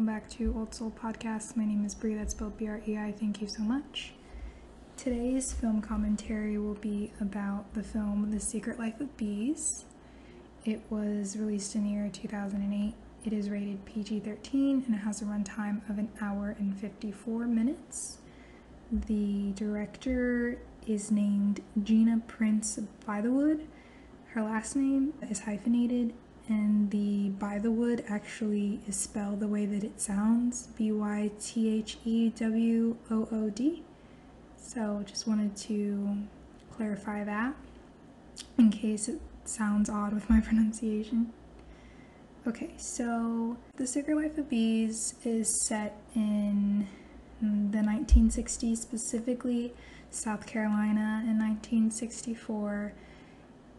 back to Old Soul Podcast. My name is Bree, that's spelled B-R-E-I. Thank you so much. Today's film commentary will be about the film The Secret Life of Bees. It was released in the year 2008. It is rated PG-13 and it has a runtime of 1 hour and 54 minutes. The director is named Gina Bythewood. Her last name is hyphenated, and the Bythewood actually is spelled the way that it sounds, Bythewood. So just wanted to clarify that in case it sounds odd with my pronunciation. Okay, so The Secret Life of Bees is set in the 1960s, specifically South Carolina in 1964.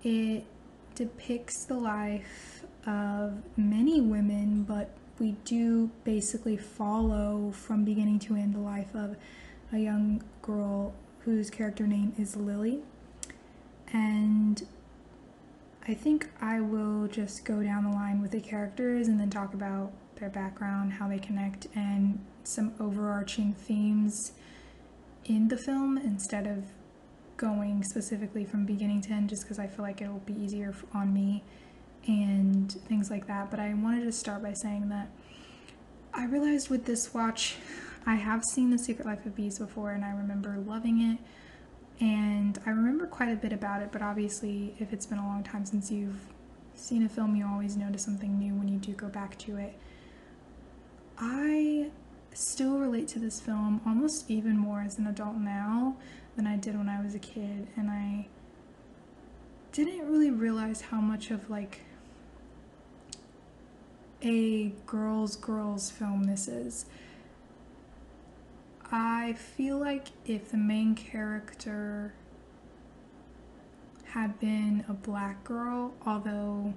It depicts the life of many women, but we do basically follow from beginning to end the life of a young girl whose character name is Lily. And I think I will just go down the line with the characters and then talk about their background, how they connect, and some overarching themes in the film instead of going specifically from beginning to end, just because I feel like it'll be easier on me and things like that. But I wanted to start by saying that I realized with this watch, I have seen The Secret Life of Bees before and I remember loving it, and I remember quite a bit about it, but obviously if it's been a long time since you've seen a film, you always notice something new when you do go back to it. I still relate to this film almost even more as an adult now than I did when I was a kid, and I didn't really realize how much of like a girls film this is. I feel like if the main character had been a black girl, although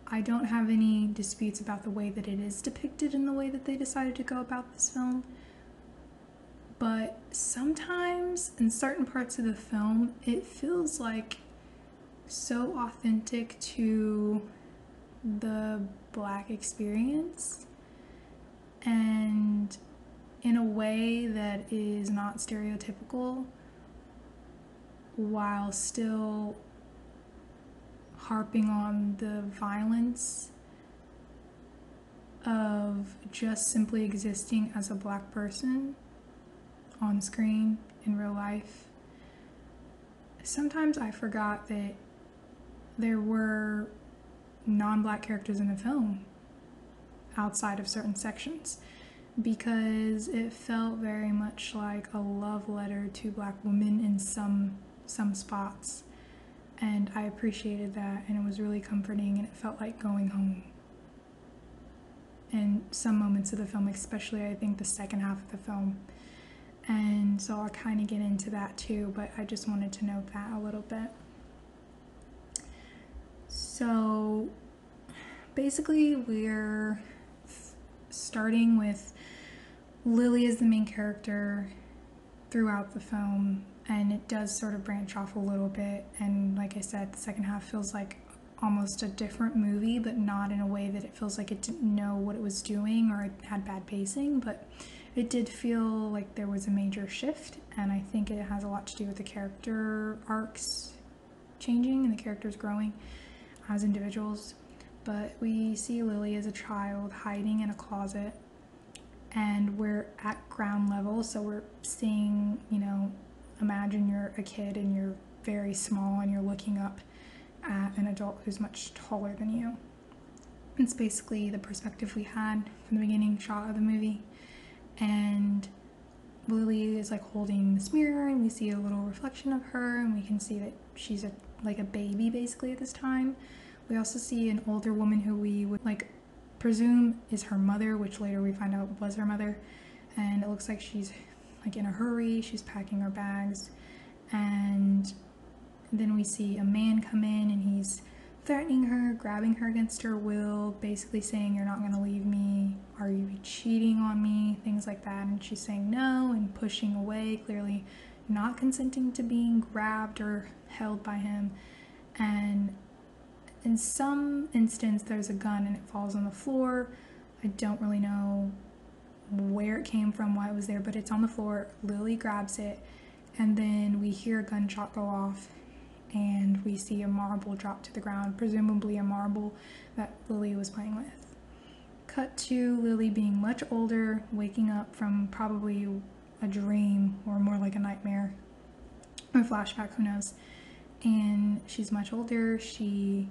I don't have any disputes about the way that it is depicted in the way that they decided to go about this film, but sometimes in certain parts of the film it feels like so authentic to the black experience and in a way that is not stereotypical while still harping on the violence of just simply existing as a black person on screen in real life. Sometimes I forgot that there were non-black characters in the film outside of certain sections, because it felt very much like a love letter to black women in some spots, and I appreciated that, and it was really comforting, and it felt like going home in some moments of the film, especially I think the second half of the film. And so I'll kind of get into that too, but I just wanted to note that a little bit. So basically we're starting with Lily as the main character throughout the film, and it does sort of branch off a little bit, and like I said, the second half feels like almost a different movie, but not in a way that it feels like it didn't know what it was doing or it had bad pacing, but it did feel like there was a major shift, and I think it has a lot to do with the character arcs changing and the characters growing as individuals. But we see Lily as a child hiding in a closet, and we're at ground level, so we're seeing, imagine you're a kid and you're very small and you're looking up at an adult who's much taller than you. It's basically the perspective we had from the beginning shot of the movie, and Lily is like holding this mirror, and we see a little reflection of her, and we can see that she's like a baby basically at this time. We also see an older woman who we would presume is her mother, which later we find out was her mother, and it looks like she's in a hurry, she's packing her bags, and then we see a man come in and he's threatening her, grabbing her against her will, basically saying, "You're not gonna leave me, are you cheating on me," things like that, and she's saying no and pushing away, clearly not consenting to being grabbed or held by him. And in some instance there's a gun and it falls on the floor. I I don't really know where it came from, why it was there, but it's on the floor. Lily grabs it, and then we hear a gunshot go off, and we see a marble drop to the ground, presumably a marble that Lily was playing with. Cut to Lily being much older, waking up from probably a dream, or more like a nightmare, or a flashback, who knows. And she's much older. She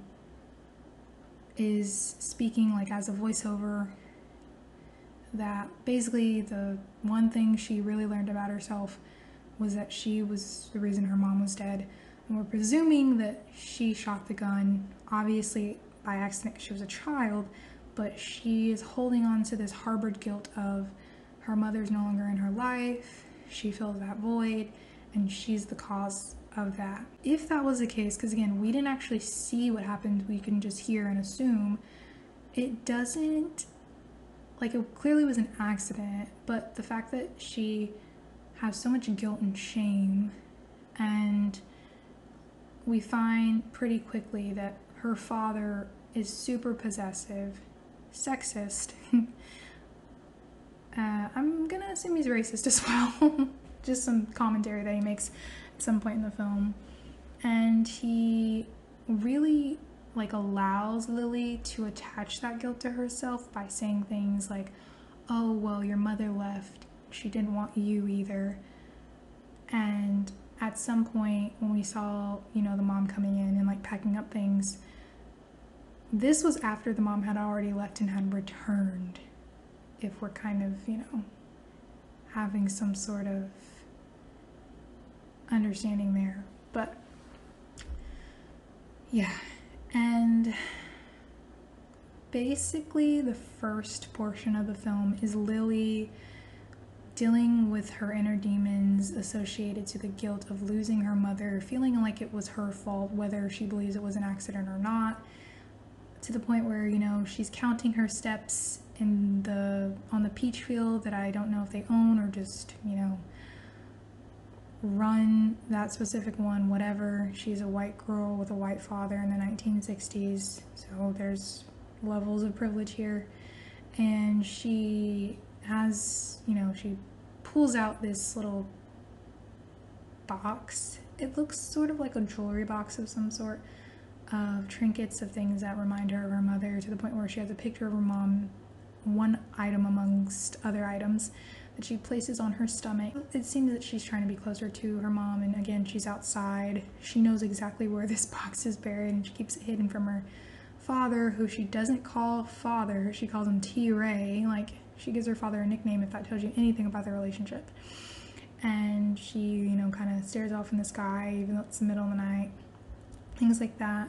is speaking like as a voiceover, that basically the one thing she really learned about herself was that she was the reason her mom was dead. And we're presuming that she shot the gun, obviously by accident because she was a child, but she is holding on to this harbored guilt of her mother's no longer in her life, she fills that void, and she's the cause of that. If that was the case, because again, we didn't actually see what happened, we can just hear and assume, it doesn't, like, it clearly was an accident, but the fact that she has so much guilt and shame, and we find pretty quickly that her father is super possessive, sexist. I'm gonna assume he's racist as well. Just some commentary that he makes at some point in the film. And he really like allows Lily to attach that guilt to herself by saying things like, oh, well, your mother left. She didn't want you either. And at some point when we saw, you know, the mom coming in and like packing up things, this was after the mom had already left and had returned, if we're kind of, you know, having some sort of understanding there. But yeah, and basically the first portion of the film is Lily dealing with her inner demons associated to the guilt of losing her mother, feeling like it was her fault, whether she believes it was an accident or not, to the point where, you know, she's counting her steps on the peach field that I don't know if they own or just, you know, run that specific one, whatever. She's a white girl with a white father in the 1960s, so there's levels of privilege here. And she has, you know, she pulls out this little box. It looks sort of like a jewelry box of some sort, of trinkets, of things that remind her of her mother, to the point where she has a picture of her mom, one item amongst other items, that she places on her stomach. It seems that she's trying to be closer to her mom, and again, she's outside. She knows exactly where this box is buried, and she keeps it hidden from her father, who she doesn't call father. She calls him T-Ray. Like, she gives her father a nickname, if that tells you anything about their relationship. And she, you know, kind of stares off in the sky, even though it's the middle of the night. Things like that.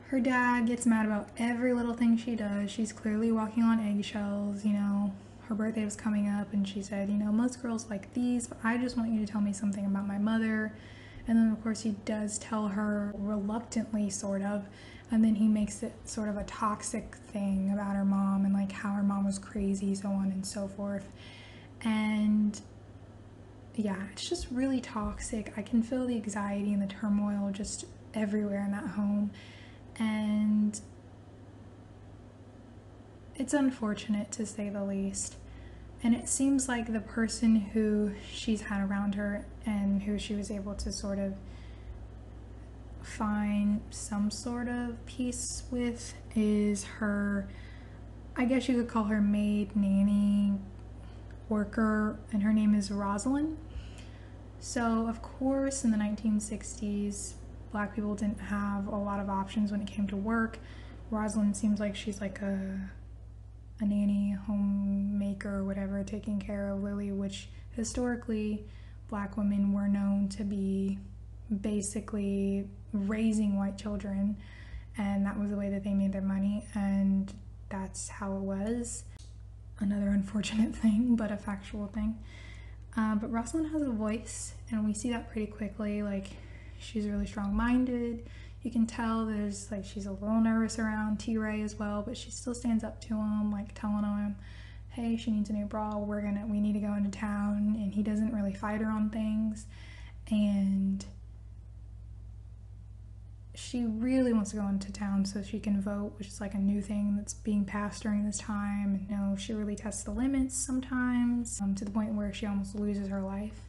Her dad gets mad about every little thing she does. She's clearly walking on eggshells, you know. Her birthday was coming up, and she said, you know, most girls like these, but I just want you to tell me something about my mother. And then, of course, he does tell her reluctantly, sort of, and then he makes it sort of a toxic thing about her mom and, like, how her mom was crazy, so on and so forth. And yeah, it's just really toxic. I can feel the anxiety and the turmoil just everywhere in that home. And it's unfortunate, to say the least. And it seems like the person who she's had around her and who she was able to sort of find some sort of peace with is her, I guess you could call her maid, nanny, worker, and her name is Rosalind. So, of course, in the 1960s, Black people didn't have a lot of options when it came to work. Rosalind seems like she's like a nanny, homemaker, or whatever, taking care of Lily, which historically Black women were known to be basically raising white children, and that was the way that they made their money, and that's how it was. Another unfortunate thing, but a factual thing. But Rosalind has a voice, and we see that pretty quickly. Like, she's really strong-minded. You can tell there's, like, she's a little nervous around T-Ray as well, but she still stands up to him, like, telling him, hey, she needs a new bra, we need to go into town, and he doesn't really fight her on things. And she really wants to go into town so she can vote, which is like a new thing that's being passed during this time. And, you know, she really tests the limits sometimes, to the point where she almost loses her life.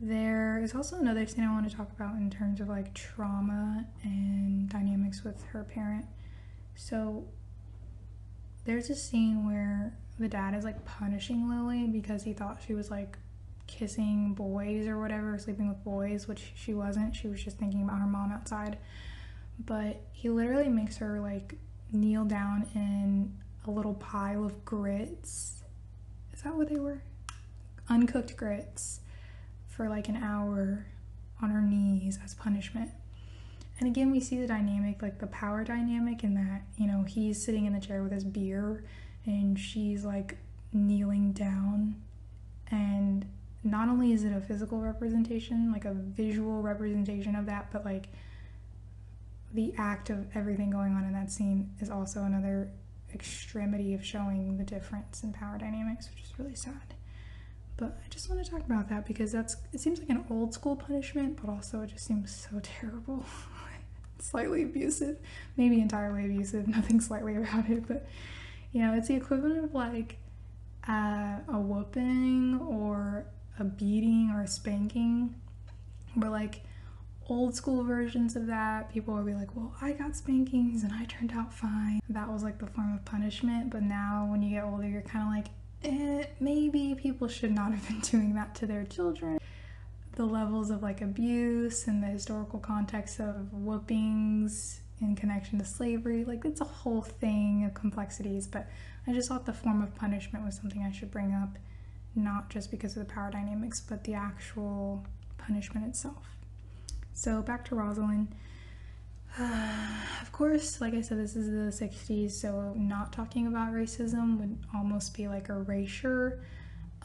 There is also another scene I want to talk about in terms of like trauma and dynamics with her parent. So there's a scene where the dad is like punishing Lily because he thought she was like kissing boys or whatever, sleeping with boys, which she wasn't. She was just thinking about her mom outside. But he literally makes her like kneel down in a little pile of grits. Is that what they were? Uncooked grits for like an hour on her knees as punishment. And again, we see the dynamic, like the power dynamic, in that, you know, he's sitting in the chair with his beer and she's like kneeling down. And not only is it a physical representation, like a visual representation of that, but like the act of everything going on in that scene is also another extremity of showing the difference in power dynamics, which is really sad. But I just want to talk about that because it seems like an old school punishment, but also it just seems so terrible. Slightly abusive, maybe entirely abusive, nothing slightly about it, but you know, it's the equivalent of like a whooping or a beating or a spanking, where like old school versions of that, people will be like, well, I got spankings and I turned out fine. That was like the form of punishment. But now when you get older, you're kind of like, maybe people should not have been doing that to their children. The levels of like abuse and the historical context of whoopings in connection to slavery, like it's a whole thing of complexities. But I just thought the form of punishment was something I should bring up, not just because of the power dynamics, but the actual punishment itself. So back to Rosalind. Of course, like I said, this is the 60s, so not talking about racism would almost be like erasure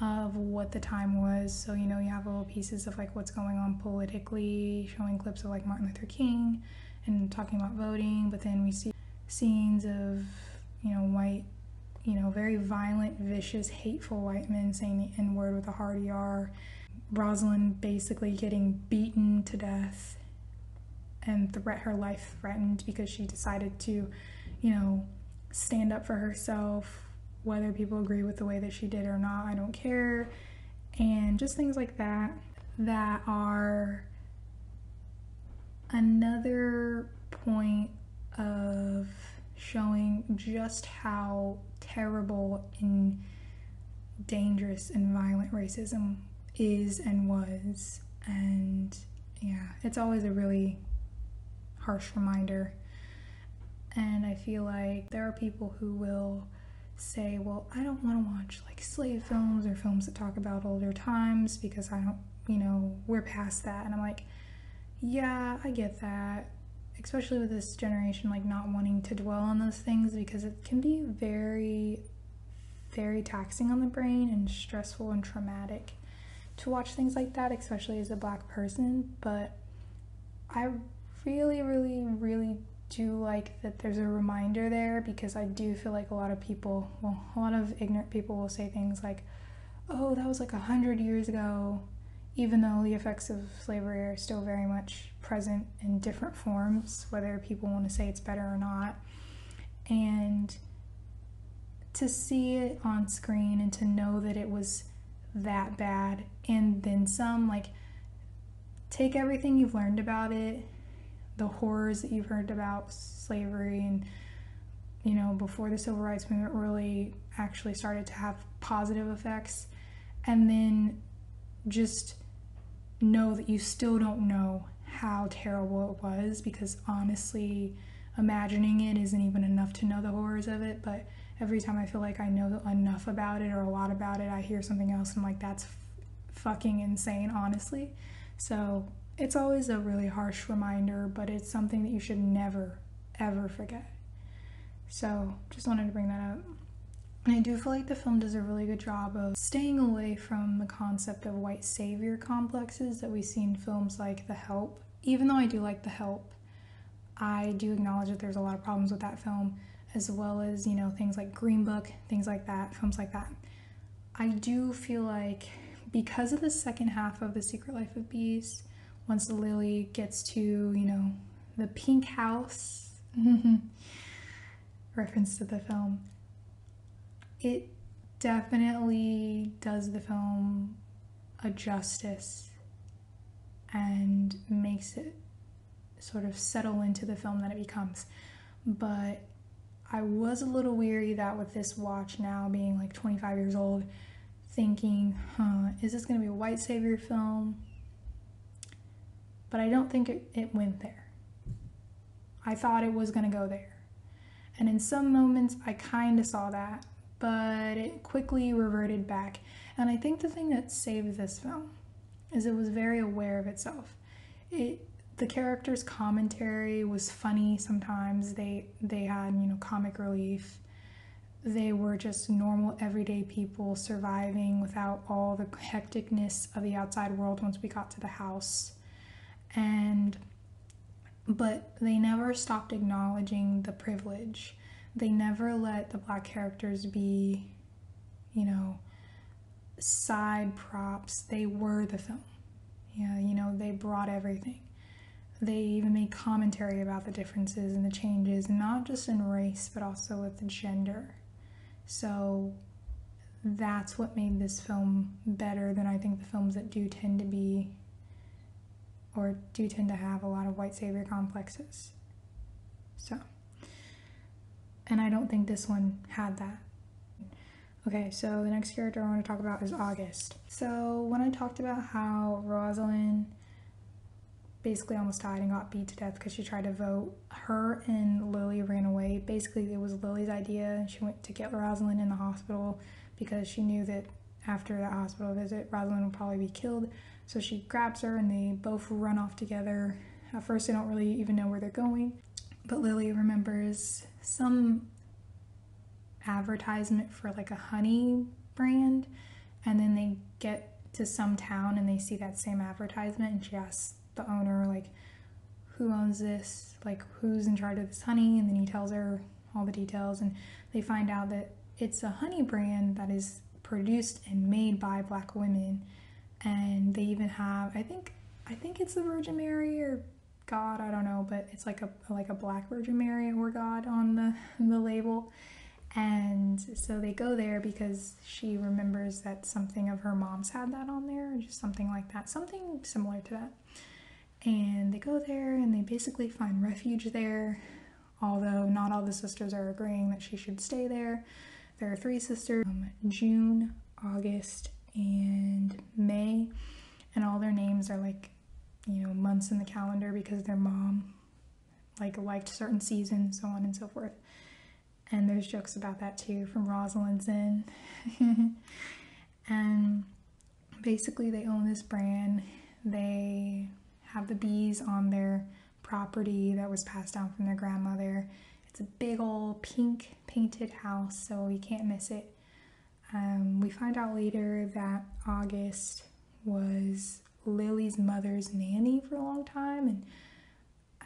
of what the time was. So, you know, you have little pieces of like what's going on politically, showing clips of like Martin Luther King and talking about voting, but then we see scenes of, you know, white, you know, very violent, vicious, hateful white men saying the N-word with a hard ER. Rosalind basically getting beaten to death and her life threatened because she decided to, you know, stand up for herself. Whether people agree with the way that she did or not, I don't care. And just things like that are another point of showing just how terrible and dangerous and violent racism is and was. And yeah, it's always a really harsh reminder. And I feel like there are people who will say, well, I don't want to watch like slave films or films that talk about older times because I don't, you know, we're past that. And I'm like, yeah, I get that, especially with this generation, like not wanting to dwell on those things because it can be very, very taxing on the brain and stressful and traumatic to watch things like that, especially as a Black person. But I really, really, really do like that there's a reminder there, because I do feel like a lot of people, well, a lot of ignorant people will say things like, oh, that was like 100 years ago, even though the effects of slavery are still very much present in different forms, whether people want to say it's better or not. And to see it on screen and to know that it was that bad and then some, like, take everything you've learned about it, the horrors that you've heard about slavery and, you know, before the civil rights movement really actually started to have positive effects, and then just know that you still don't know how terrible it was, because honestly, imagining it isn't even enough to know the horrors of it. But every time I feel like I know enough about it or a lot about it, I hear something else and I'm like, that's fucking insane, honestly. So it's always a really harsh reminder, but it's something that you should never, ever forget. So just wanted to bring that up. And I do feel like the film does a really good job of staying away from the concept of white savior complexes that we see in films like The Help. Even though I do like The Help, I do acknowledge that there's a lot of problems with that film, as well as, you know, things like Green Book, things like that, films like that. I do feel like because of the second half of The Secret Life of Bees, once Lily gets to, you know, the pink house, reference to the film, it definitely does the film a justice and makes it sort of settle into the film that it becomes. But I was a little weary that with this watch now being like 25 years old, thinking, is this going to be a white savior film? But I don't think it went there. I thought it was going to go there. And in some moments I kind of saw that, but it quickly reverted back. And I think the thing that saved this film is it was very aware of itself. The characters' commentary was funny sometimes. They had, comic relief. They were just normal, everyday people surviving without all the hecticness of the outside world once we got to the house. But they never stopped acknowledging the privilege. They never let the Black characters be, side props. They were the film. Yeah, they brought everything. They even made commentary about the differences and the changes, not just in race, but also with gender. So that's what made this film better than I think the films that do tend to be, or do tend to have a lot of white savior complexes. So, and I don't think this one had that. Okay, so the next character I want to talk about is August. So when I talked about how Rosalind basically almost died and got beat to death because she tried to vote, her and Lily ran away. Basically, it was Lily's idea, and she went to get Rosalind in the hospital because she knew that after that hospital visit, Rosalind would probably be killed. So she grabs her and they both run off together. At first, they don't really even know where they're going, but Lily remembers some advertisement for like a honey brand, and then they get to some town and they see that same advertisement, and she asks the owner, like, who owns this, like, who's in charge of this honey, and then he tells her all the details, and they find out that it's a honey brand that is produced and made by Black women. And they even have, I think it's the Virgin Mary or God, I don't know, but it's like a Black Virgin Mary or God on the label. And so they go there because she remembers that something of her mom's had that on there, or just something like that, something similar to that. And they go there and they basically find refuge there, although not all the sisters are agreeing that she should stay there. There are 3 sisters, June, August, and May, and all their names are like, months in the calendar because their mom liked certain seasons, so on and so forth. And there's jokes about that too from Rosalind's Inn. And basically they own this brand. They have the bees on their property that was passed down from their grandmother. It's a big old pink painted house, so you can't miss it. We find out later that August was Lily's mother's nanny for a long time, and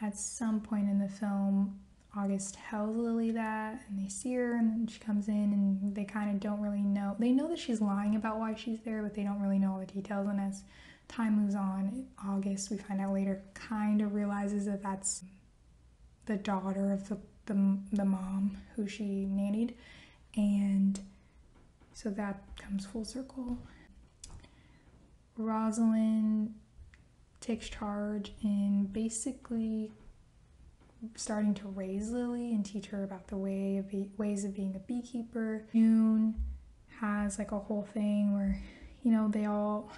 at some point in the film, August tells Lily that, and they see her, and she comes in, and they kind of don't really know. They know that she's lying about why she's there, but they don't really know all the details, and as time moves on, August, we find out later, kind of realizes that that's the daughter of the mom who she nannied, and so that comes full circle. Rosalind takes charge in basically starting to raise Lily and teach her about the ways of being a beekeeper. June has like a whole thing where, they all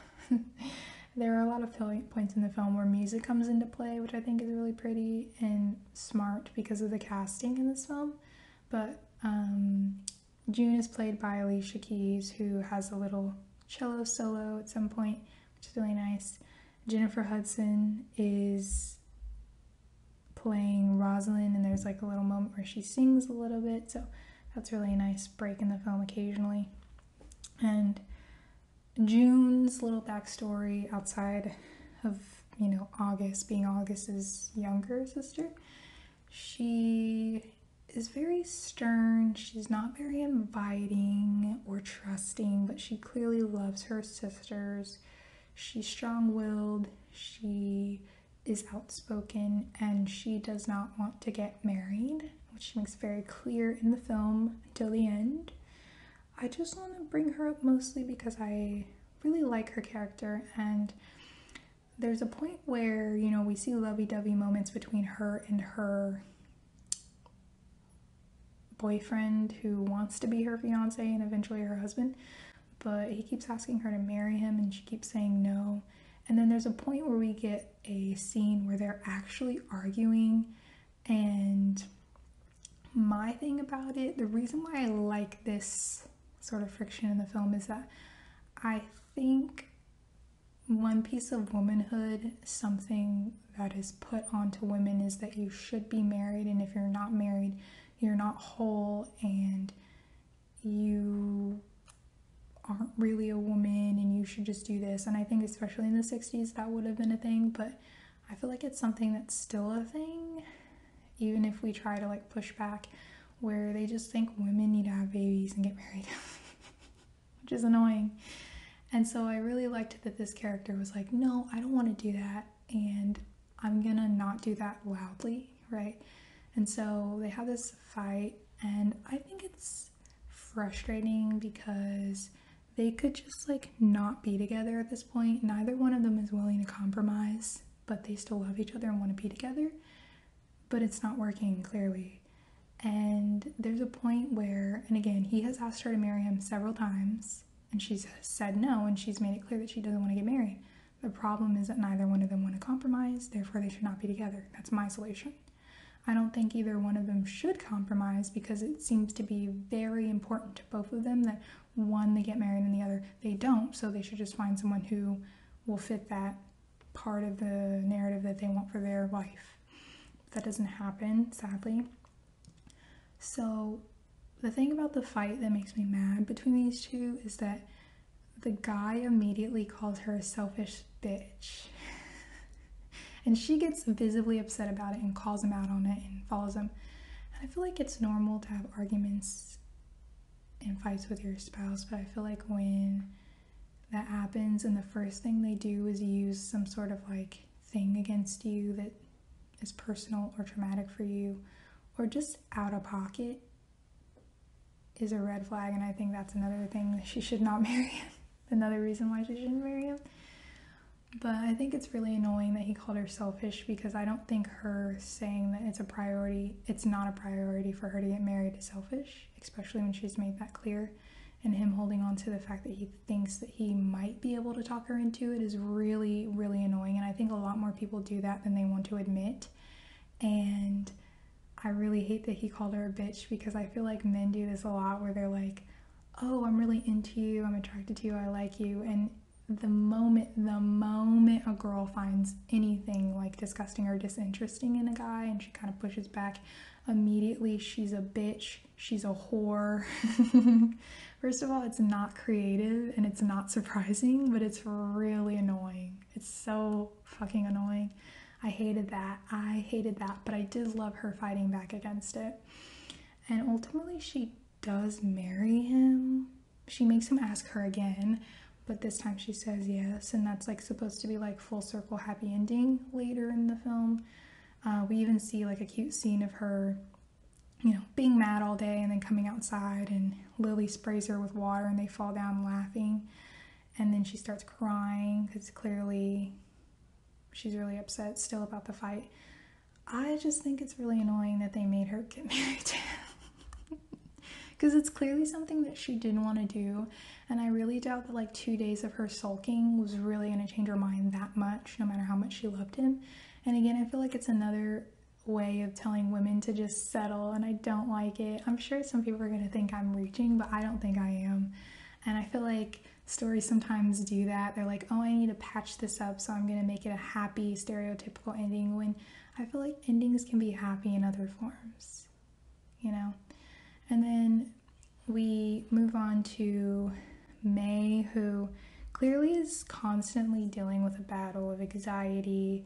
there are a lot of points in the film where music comes into play, which I think is really pretty and smart because of the casting in this film. But June is played by Alicia Keys, who has a little cello solo at some point, which is really nice. Jennifer Hudson is playing Rosalind, and there's like a little moment where she sings a little bit, so that's really a nice break in the film occasionally. And June's little backstory outside of, August being August's younger sister, she is very stern. She's not very inviting or trusting, but she clearly loves her sisters. She's strong-willed. She is outspoken and she does not want to get married, which she makes very clear in the film until the end. I just want to bring her up mostly because I really like her character, and there's a point where, you know, we see lovey-dovey moments between her and her boyfriend who wants to be her fiance and eventually her husband, but he keeps asking her to marry him and she keeps saying no. And then there's a point where we get a scene where they're actually arguing, and my thing about it, the reason why I like this sort of friction in the film is that I think one piece of womanhood, something that is put onto women, is that you should be married, and if you're not married, you're not whole and you aren't really a woman and you should just do this. And I think especially in the 60s that would have been a thing, but I feel like it's something that's still a thing, even if we try to like push back, where they just think women need to have babies and get married, which is annoying. And so I really liked that this character was like, no, I don't want to do that, and I'm gonna not do that loudly, right? And so they have this fight, and I think it's frustrating because they could just like not be together at this point. Neither one of them is willing to compromise, but they still love each other and want to be together, but it's not working clearly. And there's a point where, and again, he has asked her to marry him several times and she's said no, and she's made it clear that she doesn't want to get married. The problem is that neither one of them want to compromise, therefore they should not be together. That's my solution. I don't think either one of them should compromise because it seems to be very important to both of them that one, they get married and the other, they don't. So they should just find someone who will fit that part of the narrative that they want for their life. That doesn't happen, sadly. So the thing about the fight that makes me mad between these two is that the guy immediately calls her a selfish bitch. And she gets visibly upset about it and calls him out on it and follows him. And I feel like it's normal to have arguments and fights with your spouse, but I feel like when that happens and the first thing they do is use some sort of like thing against you that is personal or traumatic for you, or just out of pocket, is a red flag. And I think that's another thing that she should not marry him. Another reason why she shouldn't marry him. But I think it's really annoying that he called her selfish, because I don't think her saying that it's not a priority for her to get married is selfish, especially when she's made that clear. And him holding on to the fact that he thinks that he might be able to talk her into it is really, really annoying. And I think a lot more people do that than they want to admit. And I really hate that he called her a bitch, because I feel like men do this a lot where they're like, oh, I'm really into you, I'm attracted to you, I like you. And the moment a girl finds anything like disgusting or disinteresting in a guy and she kind of pushes back, immediately she's a bitch, she's a whore. First of all, it's not creative and it's not surprising, but it's really annoying. It's so fucking annoying. I hated that, but I did love her fighting back against it. And ultimately she does marry him. She makes him ask her again, but this time she says yes, and that's like supposed to be like full circle happy ending later in the film. We even see like a cute scene of her, you know, being mad all day and then coming outside, and Lily sprays her with water and they fall down laughing, and then she starts crying because clearly she's really upset still about the fight. I just think it's really annoying that they made her get married to him. Because it's clearly something that she didn't want to do, and I really doubt that like 2 days of her sulking was really going to change her mind that much, no matter how much she loved him. And again, I feel like it's another way of telling women to just settle, and I don't like it. I'm sure some people are going to think I'm reaching, but I don't think I am. And I feel like stories sometimes do that. They're like, oh, I need to patch this up, so I'm going to make it a happy, stereotypical ending, when I feel like endings can be happy in other forms, you know? And then we move on to May, who clearly is constantly dealing with a battle of anxiety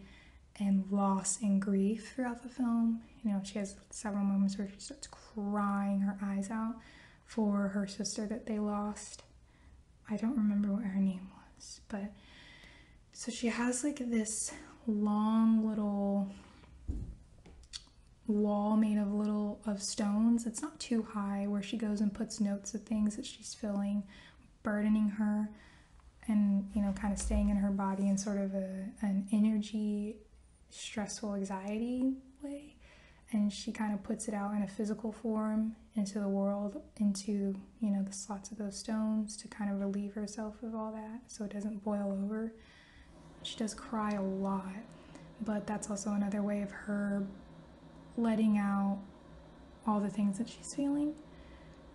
and loss and grief throughout the film. You know, she has several moments where she starts crying her eyes out for her sister that they lost. I don't remember what her name was, but so she has like this long little wall made of stones. It's not too high, where she goes and puts notes of things that she's feeling, burdening her, and kind of staying in her body in sort of an energy, stressful anxiety way. And she kind of puts it out in a physical form into the world, into the slots of those stones, to kind of relieve herself of all that so it doesn't boil over. She does cry a lot, but that's also another way of her letting out all the things that she's feeling.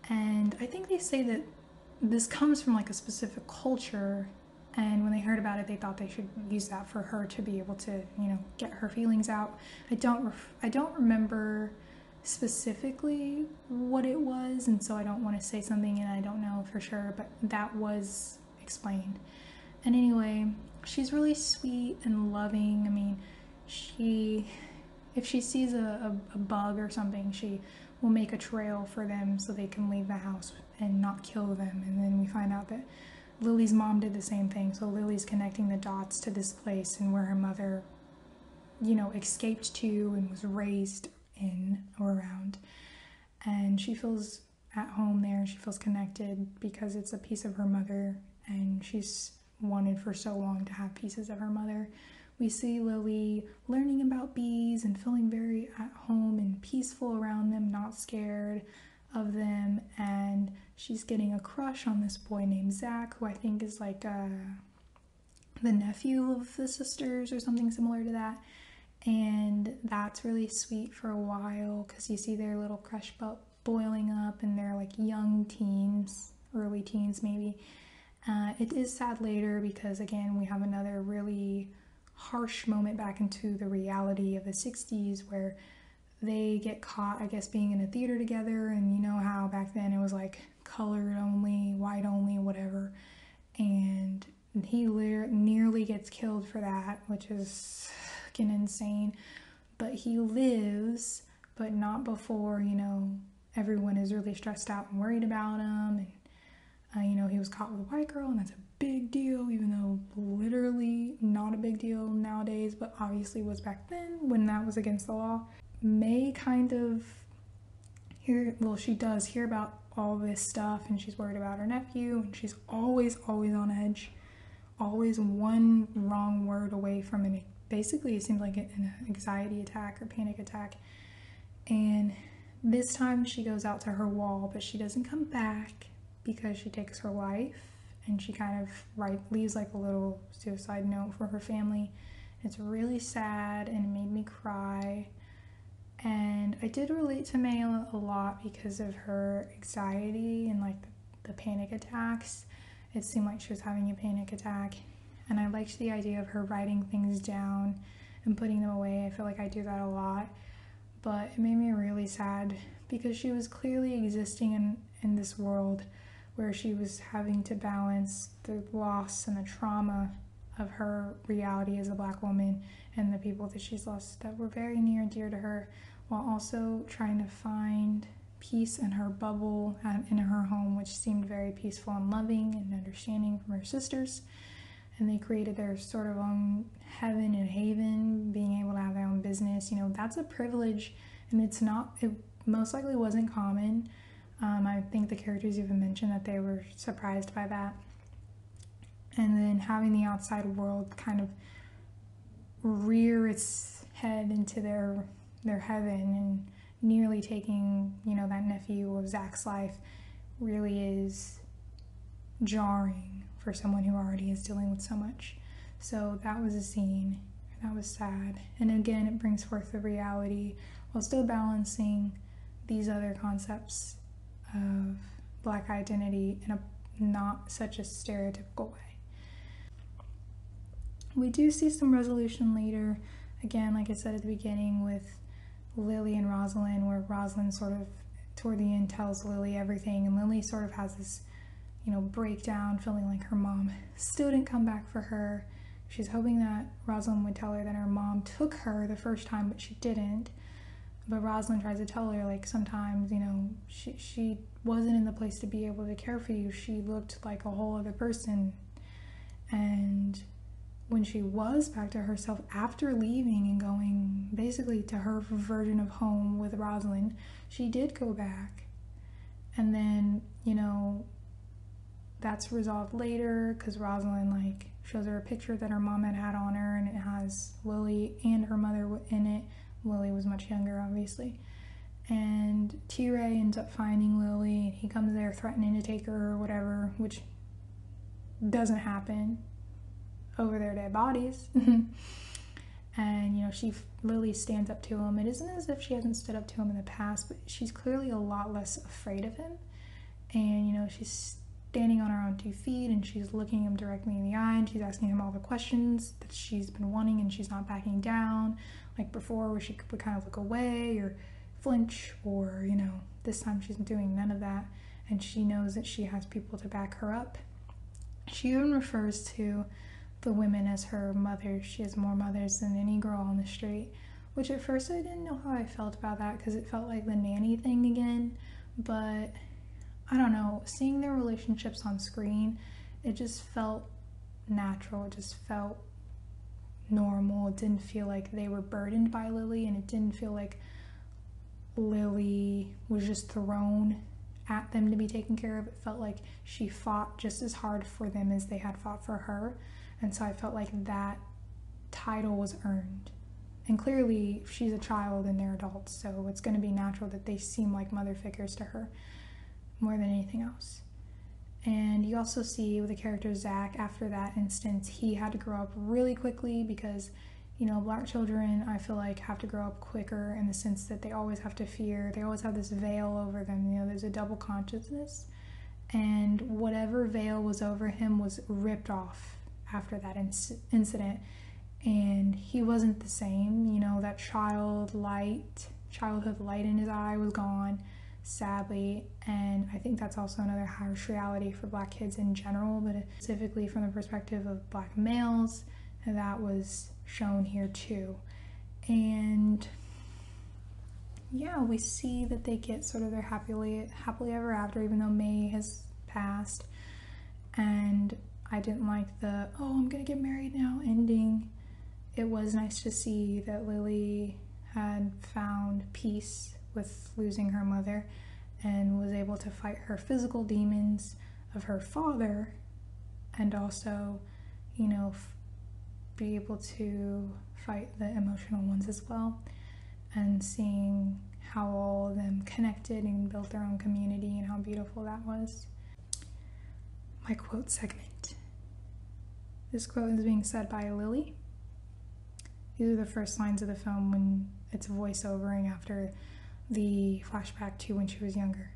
And I think they say that this comes from like a specific culture, and when they heard about it, they thought they should use that for her to be able to get her feelings out. I don't remember specifically what it was, and so I don't want to say something and I don't know for sure, but that was explained. And anyway, she's really sweet and loving. I mean, if she sees a bug or something, she will make a trail for them so they can leave the house and not kill them. And then we find out that Lily's mom did the same thing. So Lily's connecting the dots to this place and where her mother, escaped to and was raised in or around. And she feels at home there. She feels connected because it's a piece of her mother, and she's wanted for so long to have pieces of her mother. We see Lily learning about bees and feeling very at home and peaceful around them, not scared of them, and she's getting a crush on this boy named Zach, who I think is like the nephew of the sisters or something similar to that. And that's really sweet for a while because you see their little crush boiling up, and they're like young teens, early teens maybe. It is sad later because, again, we have another really harsh moment back into the reality of the 60s where they get caught, I guess, being in a theater together. And you know how back then it was like colored only, white only, whatever. And he nearly gets killed for that, which is fucking insane. But he lives, but not before, everyone is really stressed out and worried about him. And he was caught with a white girl, and that's a big deal, even though literally not a big deal nowadays, but obviously was back then when that was against the law. May kind of she does hear about all this stuff, and she's worried about her nephew, and she's always on edge, always one wrong word away from it. Basically, it seems like an anxiety attack or panic attack. And this time she goes out to her wall, but she doesn't come back because she takes her life, and she kind of leaves like a little suicide note for her family. It's really sad, and it made me cry. And I did relate to May a lot because of her anxiety and like the panic attacks. It seemed like she was having a panic attack, and I liked the idea of her writing things down and putting them away. I feel like I do that a lot, but it made me really sad because she was clearly existing in this world where she was having to balance the loss and the trauma of her reality as a Black woman and the people that she's lost that were very near and dear to her, while also trying to find peace in her bubble and in her home, which seemed very peaceful and loving and understanding from her sisters. And they created their sort of own heaven and haven, being able to have their own business. That's a privilege, and it most likely wasn't common. I think the characters even mentioned that they were surprised by that. And then having the outside world kind of rear its head into their heaven and nearly taking, that nephew of Zach's life really is jarring for someone who already is dealing with so much. So that was a scene. That was sad. And again, it brings forth the reality while still balancing these other concepts of Black identity in a not such a stereotypical way. We do see some resolution later, again, like I said at the beginning, with Lily and Rosalind, where Rosalind sort of toward the end tells Lily everything, and Lily sort of has this breakdown, feeling like her mom still didn't come back for her. She's hoping that Rosalind would tell her that her mom took her the first time, but she didn't. But Rosalind tries to tell her, like, sometimes, she wasn't in the place to be able to care for you. She looked like a whole other person. And when she was back to herself after leaving and going basically to her version of home with Rosalind, she did go back. And then, you know, that's resolved later because Rosalind, like, shows her a picture that her mom had on her, and it has Lily and her mother in it. Lily was much younger, obviously. And T-Ray ends up finding Lily, and he comes there threatening to take her or whatever, which doesn't happen over their dead bodies. And, you know, Lily stands up to him. It isn't as if she hasn't stood up to him in the past, but she's clearly a lot less afraid of him. And, you know, she's standing on her own 2 feet, and she's looking him directly in the eye, and she's asking him all the questions that she's been wanting, and she's not backing down like before, where she would kind of look away or flinch, or, you know, this time she's doing none of that, and she knows that she has people to back her up. She even refers to the women as her mothers. She has more mothers than any girl on the street, which at first I didn't know how I felt about that, because it felt like the nanny thing again, but I don't know, seeing their relationships on screen, it just felt natural, it just felt normal. It didn't feel like they were burdened by Lily, and it didn't feel like Lily was just thrown at them to be taken care of. It felt like she fought just as hard for them as they had fought for her, and so I felt like that title was earned. And clearly she's a child and they're adults, so it's going to be natural that they seem like mother figures to her more than anything else. And you also see with the character Zach, after that instance, he had to grow up really quickly because, you know, Black children, I feel like, have to grow up quicker in the sense that they always have to fear, they always have this veil over them, you know, there's a double consciousness, and whatever veil was over him was ripped off after that incident, and he wasn't the same. You know, that childhood light in his eye was gone, sadly, and I think that's also another harsh reality for Black kids in general, but specifically from the perspective of Black males, and that was shown here too. And yeah, we see that they get sort of their happily ever after, even though May has passed. And I didn't like the, oh, I'm gonna get married now ending. It was nice to see that Lily had found peace with losing her mother and was able to fight her physical demons of her father, and also, you know, be able to fight the emotional ones as well, and seeing how all of them connected and built their own community and how beautiful that was. My quote segment. This quote is being said by Lily. These are the first lines of the film when it's voiceovering after the flashback to when she was younger.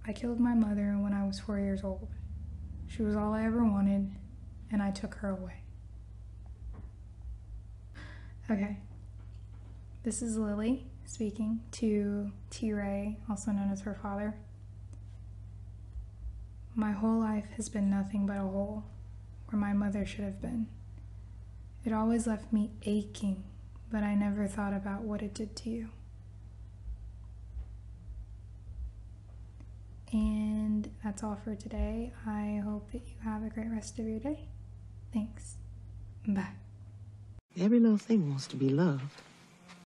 I killed my mother when I was 4 years old. She was all I ever wanted, and I took her away. Okay, this is Lily speaking to T-Ray, also known as her father. My whole life has been nothing but a hole where my mother should have been. It always left me aching, but I never thought about what it did to you. And that's all for today. I hope that you have a great rest of your day. Thanks. Bye. Every little thing wants to be loved.